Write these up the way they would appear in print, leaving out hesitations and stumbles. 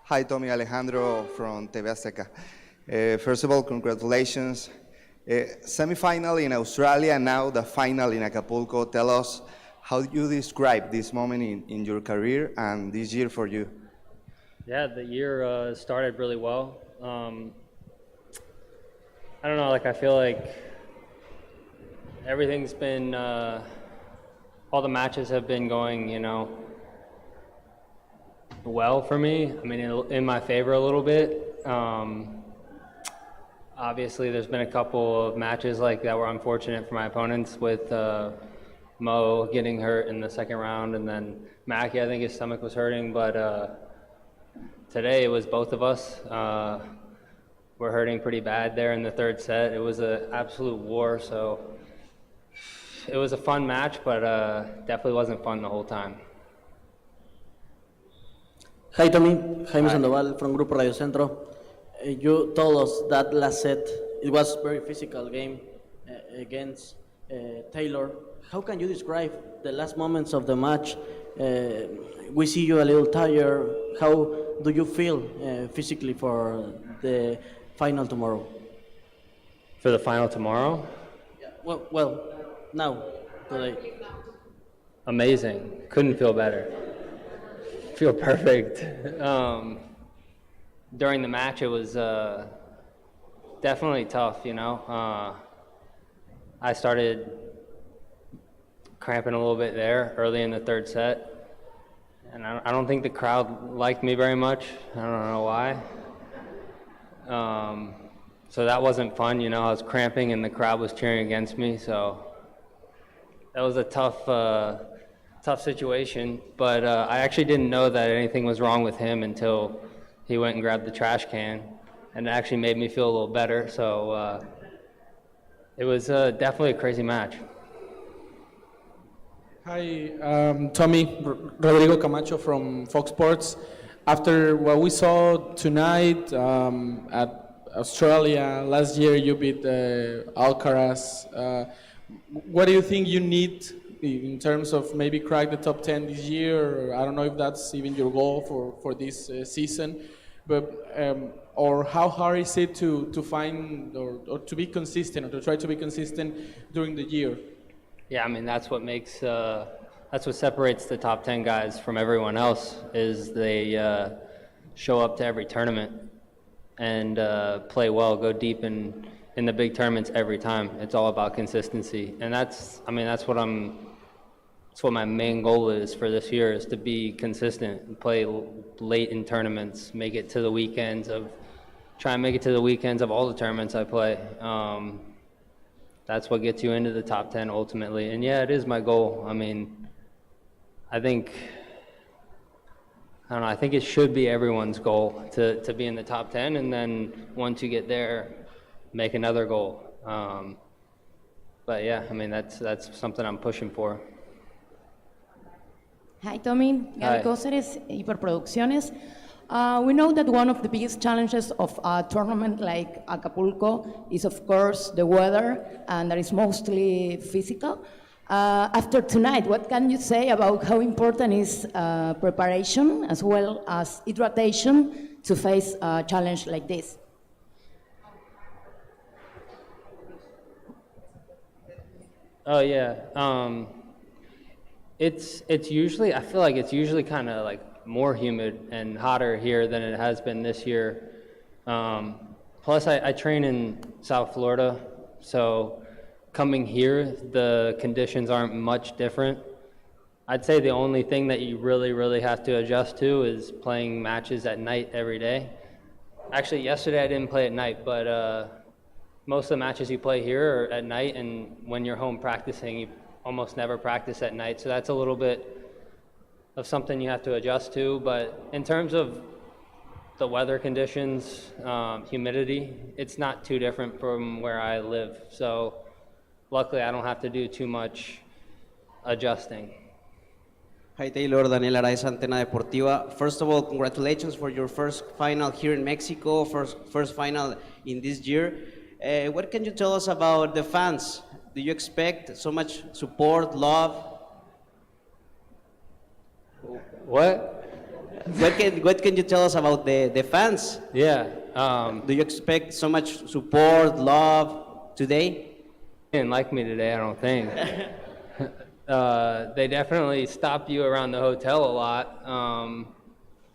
Hi, Tommy Alejandro from TV Azteca. First of all, congratulations. Semi-final in Australia, now the final in Acapulco. Tell us how you describe this moment in your career and this year for you. Yeah, the year started really well. I don't know, like I feel like everything's been, all the matches have been going, well for me. I mean, in my favor a little bit. Obviously, there's been a couple of matches like that were unfortunate for my opponents with Mo getting hurt in the second round, and then Mackie, I think his stomach was hurting, but today it was both of us. We're hurting pretty bad there in the third set. It was an absolute war, so it was a fun match, but definitely wasn't fun the whole time. Hi Tommy, Jaime Sandoval from Grupo Radio Centro. You told us that last set, it was a very physical game against Taylor. How can you describe the last moments of the match? We see you a little tired. How do you feel physically for the final tomorrow? For the final tomorrow? Yeah, well, now, today. Amazing. Couldn't feel better. Feel perfect. During the match, it was definitely tough, I started cramping a little bit there early in the third set, and I don't think the crowd liked me very much. I don't know why. So that wasn't fun, I was cramping and the crowd was cheering against me, so that was a tough situation, but I actually didn't know that anything was wrong with him until he went and grabbed the trash can, and it actually made me feel a little better, so it was definitely a crazy match. Hi, Tommy, Rodrigo Camacho from Fox Sports. After what we saw tonight at Australia, last year you beat Alcaraz. What do you think you need in terms of maybe crack the top 10 this year? Or I don't know if that's even your goal for this season, but or how hard is it to find or to be consistent, or to try to be consistent during the year? Yeah, I mean, that's what separates the top 10 guys from everyone else, is they show up to every tournament and play well, go deep in the big tournaments every time. It's all about consistency, and that's what my main goal is for this year, is to be consistent and play late in tournaments, try and make it to the weekends of all the tournaments I play. That's what gets you into the top 10 ultimately. And yeah, it is my goal. I mean, I think it should be everyone's goal to be in the top 10, and then once you get there, make another goal. But yeah, I mean, that's something I'm pushing for. Hi, Tommy. Gaby Cóceres, Hiperproducciones. We know that one of the biggest challenges of a tournament like Acapulco is, of course, the weather, and that is mostly physical. After tonight, what can you say about how important is preparation as well as hydration to face a challenge like this? Oh yeah, it's usually, I feel like it's usually kind of like more humid and hotter here than it has been this year. Plus I train in South Florida, so coming here, the conditions aren't much different. I'd say the only thing that you really have to adjust to is playing matches at night every day. Actually, yesterday I didn't play at night, but most of the matches you play here are at night, and when you're home practicing, you almost never practice at night, so that's a little bit something you have to adjust to. But in terms of the weather conditions, humidity, it's not too different from where I live. So luckily I don't have to do too much adjusting. Hi Taylor, Daniel Araiza, Antena Deportiva. First of all, congratulations for your first final here in Mexico, first final in this year. What can you tell us about the fans? Do you expect so much support, love? What? What can you tell us about the fans? Yeah. Do you expect so much support, love today? They didn't like me today, I don't think. They definitely stopped you around the hotel a lot.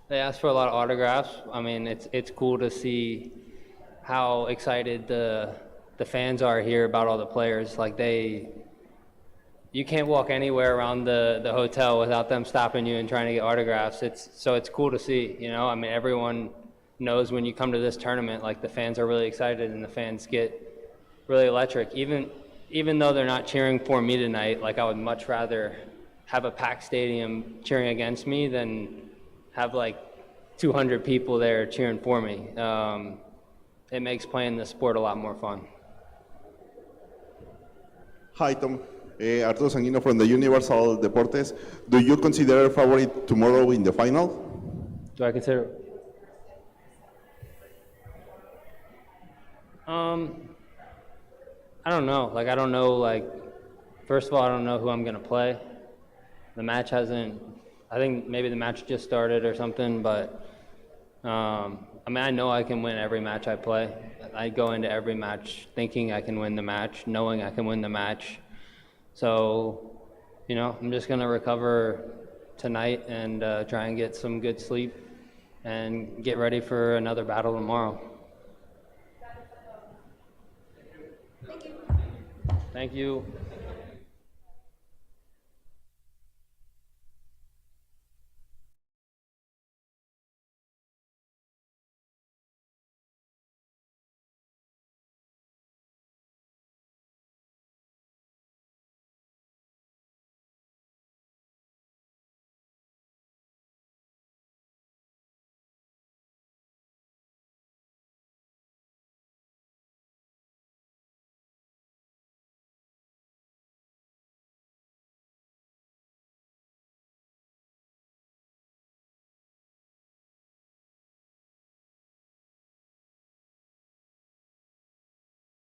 They asked for a lot of autographs. I mean, it's cool to see how excited the fans are here about all the players. Like you can't walk anywhere around the hotel without them stopping you and trying to get autographs. It's cool to see, you know. I mean, everyone knows when you come to this tournament, like the fans are really excited and the fans get really electric. Even though they're not cheering for me tonight, like I would much rather have a packed stadium cheering against me than have like 200 people there cheering for me. It makes playing the sport a lot more fun. Hi, Tom. Arturo Sanguino from the Universal Deportes. Do you consider a favorite tomorrow in the final? Do I consider? I don't know. Like, I don't know, like, first of all, I don't know who I'm going to play. The match hasn't, I think maybe the match just started or something, but, I mean, I know I can win every match I play. I go into every match thinking I can win the match, knowing I can win the match. So, you know, I'm just going to recover tonight and try and get some good sleep and get ready for another battle tomorrow. Thank you.